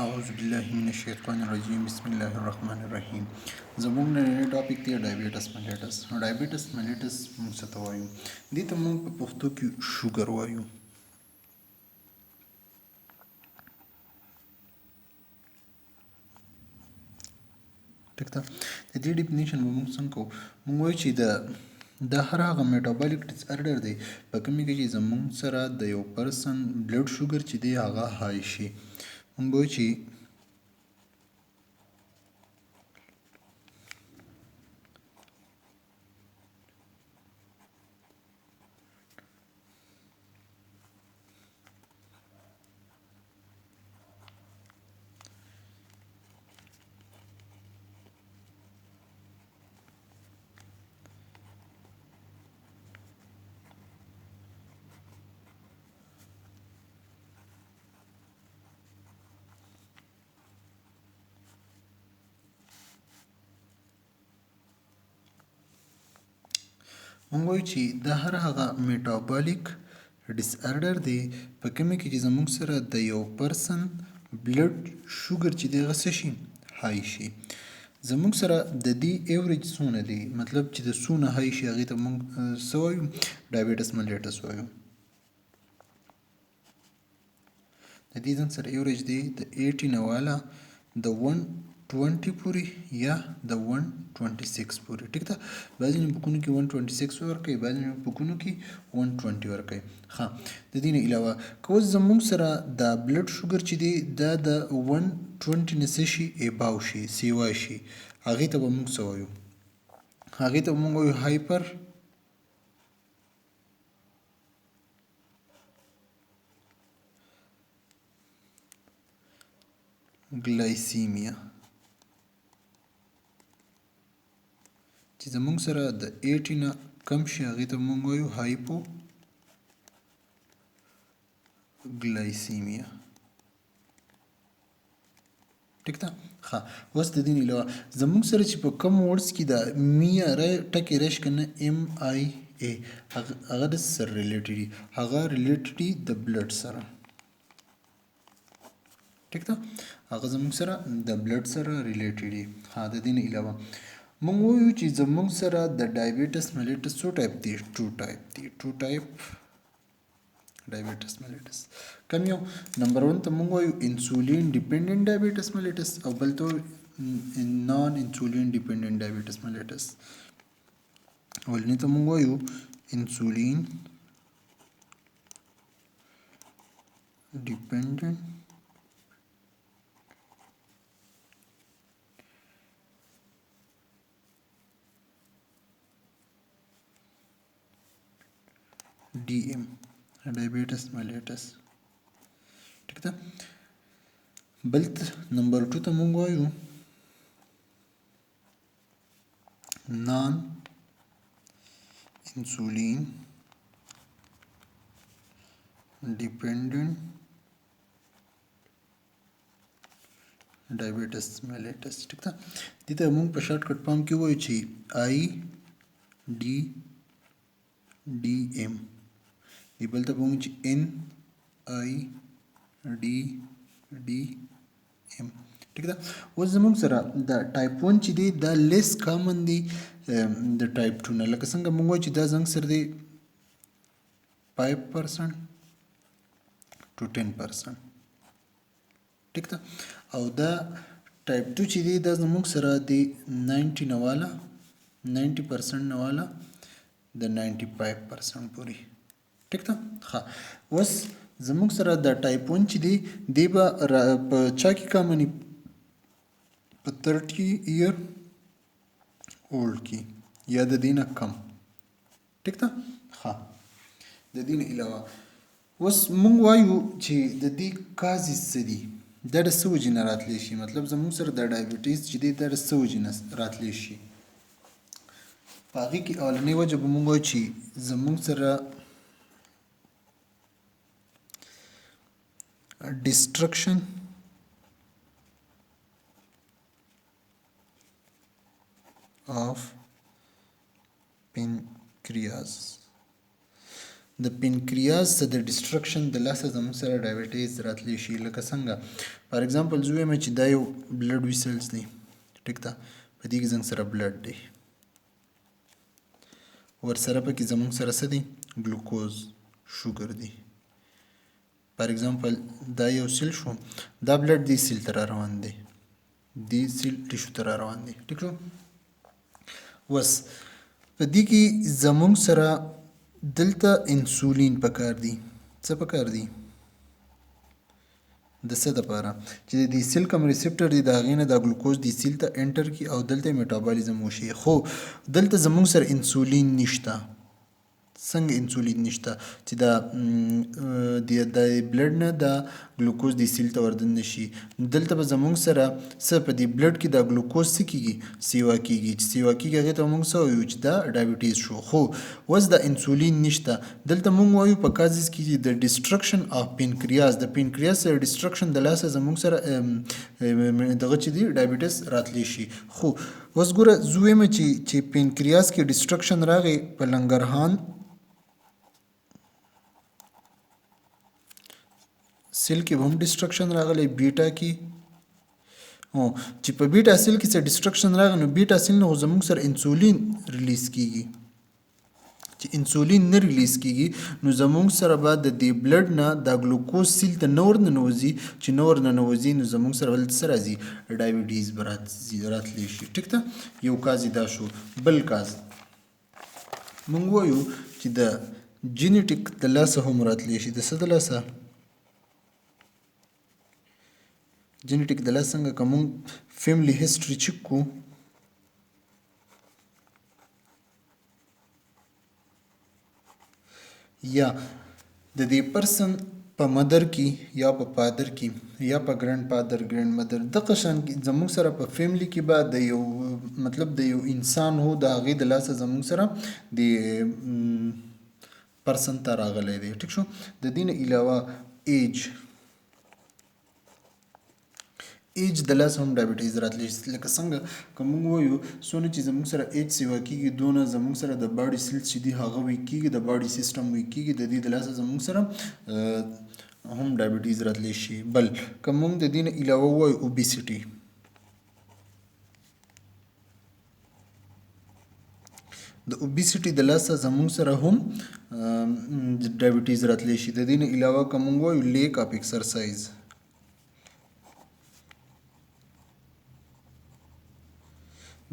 اعوذ بالله من الشیطان الرجیم بسم الله الرحمن الرحیم زموږ نن ټاپک دی ډایبیټس ملیټس ډایبیټس ملیټس موږ څه ته وایو دې ته موږ په پښتو کې شوګر وایو ټیک ده د دې ډیفینیشن به موږ څنګه کوو موږ وایو چې د هر هغه میټابولیک ډیس آرډر دی په کومې کې چې زموږ سره د یو پرسن بلډ شوګر چې دی هغه های شي موږ وایو چې موږ وایو چې د هر هغه میټابولیک ډیس آرډر دی په کومې کې چې زموږ سره د یو پرسن بلډ شوګر چې دی هغه څه شي های شي زموږ سره د دې ایوریج څونه دی مطلب چې د څونه های شي هغې ته موږ څه وایو ډایبیټس ملیټس وایو د دې زموږ سره ایوریج دی د 80 نه والا د 120 پورې یا د 126 پورې ټیک ده بعضې بکونو کې 126 ورکوي بعضې بکونو کې 120 ورکوي ښه د دې نه علاوه که اوس زموږ سره دا بلډ شوګر چې دی دا د 120 نه څه شي ایباو شي سیوا شي هغې ته به موږ څه وایو هغې ته به موږ وایو هایپر ګلایسیمیا چې زموږ سره د 80 نه کم شي هغې ته موږ وایو هایپو ګلایسیمیا ټیک ده ښه اوس د دې نه علاوه زموږ سره چې په کم ورډز کې دا میا ټکې راشي که نه ایم آی ای هغه د سره ریلیټډ دي هغه ریلیټډ دي د بلډ سره ټیک ده هغه زموږ سره د بلډ سره ریلیټډ دي ها د دې نه علاوه موږ وایو چې زموږ سره د ډایبیټس ملیټس څو ټایپ دي ټو ټایپ ډایبیټس ملیټس کوم یو نمبر 1 ته موږ وایو انسولین ډیپندنت ډایبیټس ملیټس او بل ته نان انسولین ډیپندنت ډایبیټس ملیټس ولني ته موږ وایو انسولین ډیپندنت D M diabetes mellitus ठीक ده बल नंबर 2 ته مونږ وایو نان انسولین ډیپندنت ډایبیټس میلیټس ټیک ده دې ته موږ په شارټ کټ فارم کې وایو چې آی ډي D M دی بل ته به وایو چې ان آی ډي ډي ایم ټیک ده اوس زموږ سره د ټایپ 1 چې دی دا لیس کامن دی د ټایپ 2 نه لکه څنګه موږ وایو چې دا زنګ سره دی 5% to 10% ټیک ده او دا ټایپ 2 چې دی دا زموږ سره دی 90 نه والا 90% نه والا د 95% پورې ټیک ده ښه اوس زموږ سره د ټایپ 1 چې دی دی به په چا کې کامني په 30 ایئر اولډ کې یا د دې نه کم ټیک ده ښه د دې نه علاوه اوس موږ وایو چې د دې کازز څه دي دا د څه وجې نه راتلی شي مطلب زموږ سره د ډایبیټیز چې دی دا د څه وجې نه راتلی شي په هغې کې اولنۍ وجه به موږ وایو چې زموږ سره destruction of pancreas د پینکریاز د ډسټرکشن د لاسه زموږ سره ډایبټیز راتلی شي. لکه څنګه فار ایگزامپل زه وایم چې دا یو بلډ ویسلز دی، ټیک ده، په دې کې زموږ سره بلډ دی، ورسره پکې زموږ سره څه دی؟ ګلوکوز شوګر دی. فار ایگزامپل دا یو سیل شو، دا بلډ دې سیل ته را روان دی، دې سیل ټیشو ته را روان دی، ټیک شو. وس په دې کې زموږ سره دلته انسولین پکار دی. څه پکار دی؟ د څه دپاره چې د سیل کوم ریسپټر دی د هغې نه دا ګلوکوز د سیل ته انټر کړي او دلته میټابالیزم وشي. خو دلته زموږ سره انسولین نشته. څنګه انسولین نشته چې دا د بلډ نه دا ګلوکوز د سیل ته وردن نشي. دلته به زموږ سره څه په دې بلډ کې دا ګلوکوز څه کېږي؟ سیوا کېږي. چې سیوا کېږي هغې ته موږ څه وایو؟ چې دا ډایبټیز شو. خو اوس دا انسولین نشته، دلته موږ وایو په کازز کې د ډسټرکشن اف پینکریاز، د پینکریاز سره ډسټرکشن د لاسه زموږ سره دغه چې دی ډایبټیز راتلی شي. خو اوس ګوره زه وایم چې پینکریاز کې ډسټرکشن راغی په لنګرهان سیل کې به هم ډسټرکشن راغلی، بیټا کې چې په بیټا سیل کې څه ډسټرکشن راغی نو بیټا سیل نه زموږ سره انسولین ریلیز کېږي. چې انسولین نه ریلیز کېږي نو زموږ سره به د دې بلډ نه دا ګلوکوز سیل ته نه ورننوځي. چې نه ورننوځي نو زموږ سره دلته څه راځي؟ ډایبټیز به راتلی شي. ټیک ده، یو کاز دا شو. بل کاز موږ وایو چې د جینیټیک د لاسه هم راتلی شي. د څه د لاسه؟ جینیټیک د لاسه څنګه که موږ فیملی هسټري چیک کړو یا د دې پرسن په مدر کې یا په فادر کې یا په ګرینډ فادر ګرینډ مدر دغه شان زموږ سره په فیملی کې به د یو مطلب د یو انسان هو د هغې د لاسه زموږ سره د پرسن ته راغلی دی. ټیک شو. د دې نه علاوه ایج د لاسه هم ډایبټیز راتلی شي. لکه څنګه که موږ وایو څونه چې زموږ سره ایج سیوا کېږي دونه زموږ سره د باډي سیلز چې دي هغه ویک کېږي، د باډي سیسټم ویک کېږي. د دې د لاسه زموږ سره هم ډایبټیز راتلی شي. بل که موږ د دې نه علاوه ووایو اوبیسټي، د اوبیسټي د لاسه زموږ سره هم ډایبټیز راتلی شي. د دې نه علاوه که موږ وایو لیک اف ایکسرسایز،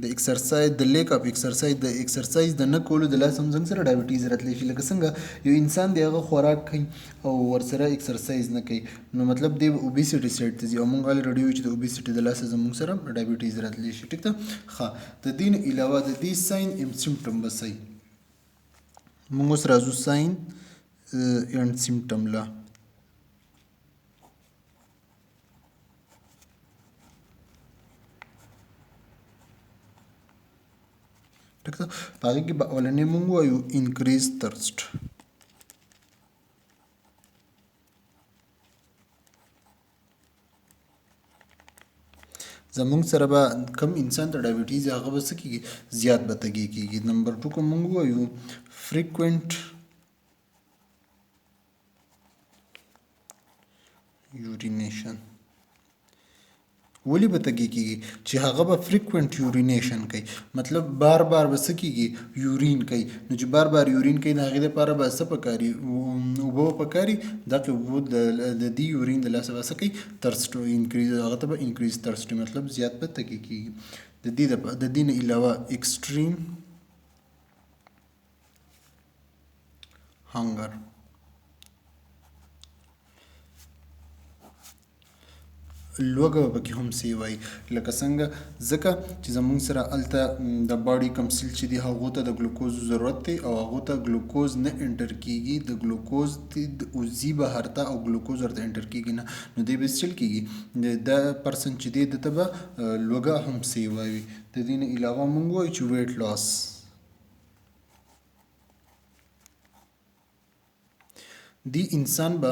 د ایکسرسایز د لیک اف ایکسرسایز د ایکسرسایز د نه کولو د لاسه هم زموږ سره ډایبټیز راتلی شي. لکه څنګه یو انسان دی هغه خوراک کوي او ورسره ایکسرسایز نه کوي نو مطلب دی اوبیسټي سایډ ته ځي او موږ الریډي وایو چې د اوبیسټي د لاسه زموږ سره ډایبټیز راتلی شي. ټیک ده. ښه، د دې نه علاوه د دې ساین ایم سیمټم به څه وي؟ موږ اوس راځو ساین اینډ سیمټم له. ټیک ده. په هغې کې به اولنی موږ وایو انکریز ترسټ. زموږ سره به کم انسان ته ډایبټیز هغه به څه کېږي؟ زیات به تږی کېږي. نمبر 2 که موږ وایو فریکوینټ یورینیشن. ولی به تږی کېږي؟ چې هغه به فریکوینټ یورینیشن کوي، مطلب بار بار به څه کېږي؟ یورین کوي. نو چې بار بار یورین کوي د هغې دپاره به څه پکاري؟ اوبه به پکاري. دغې اوبو د دې یورین د لاسه به څه کوي؟ ترسټ انکریز، هغه ته به انکریز ترسټ مطلب زیات به تږی کېږي. د دې نه علاوه ایکسټریم هنګر، لوږه به پکې هم سی وایي. لکه څنګه ځکه چې زموږ سره هلته د باډي کم سیل چې دي هغو ته د ګلوکوز ضرورت دی او هغو ته ګلوکوز نه انټر کېږي، د ګلوکوز وځي بهر ته او ګلوکوز ورته انټر کېږي نه، نو دی به چل کېږي دا پرسن چې دی دته به لوږه هم سی وایي. د دې نه علاوه موږ وایو چې ویټ لاس. دی انسان به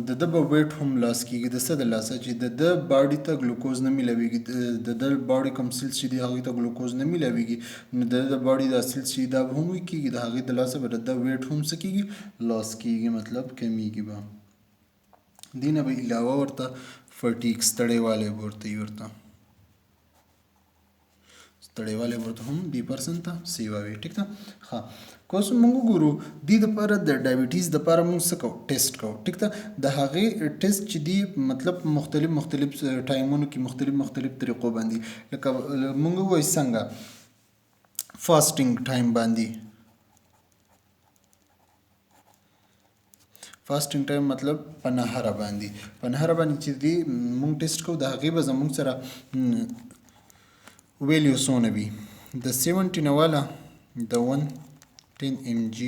د ده به ویټ هم لاس کېږي د څه د لاسه چې د ده باډي ته ګلوکوز نه میلاویږي د ده باډي کوم سیلز چې دي هغوی ته ګلوکوز نه میلاویږي نو د ده باډي دا سیلز چې دا به هم ویک کېږي د هغې د لاسه به د ده ویټ هم څه کېږي لاس کېږي مطلب کمیږي به دې نه به علاوه ورته فټیک ستړی والی به ورته وي ورته ستړی والی ورته هم دې پرسن ته سیوا وي ټیک ده ښه که اوس موږ وګورو دې دپاره د ډایبیټیز دپاره موږ څه کوو ټیسټ کوو ټیک ده د هغې ټیسټ چې دي مطلب مختلف ټایمونو کې مختلف طریقو باندې لکه موږ ووایو څنګه فاسټینګ ټایم باندې فاسټینګ ټایم مطلب په نهره باندې چې دی مونږ ټیسټ کوو د هغې به زمونږ سره ویلیو څونه وي د 70 نه واله د 110 mg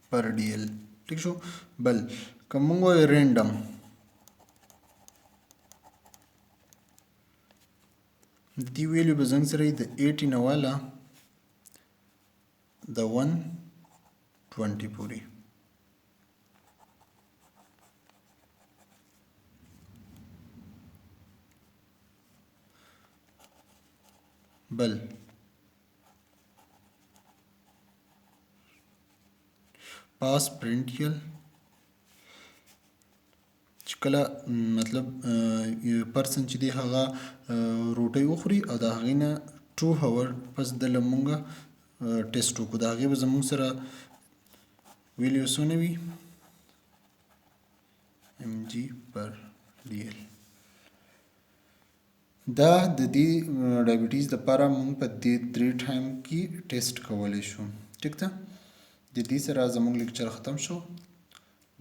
پر ډیل ټیک شو بل که مونږ وایو رینډم دې ویلیو به زموږ سره وي د 80 نه واله د 120 پورې بل پاس پرنټیل چې کله مطلب پرسن چې دی هغه روټۍ وخوري او د هغې نه 2 هاور پس دله مونږه ټیسټ وکړو د هغې به زموږ سره ویلیو څونه وي mg پر ډیل دا د دې ډایبیټیز دپاره مونږ په دې 3 ټایم کې ټیسټ کولی شو ټیک ده د دې سره زموږ لیکچر ختم شو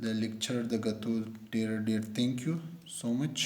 د لیکچر د کتو ډېر تھینک یو سو مچ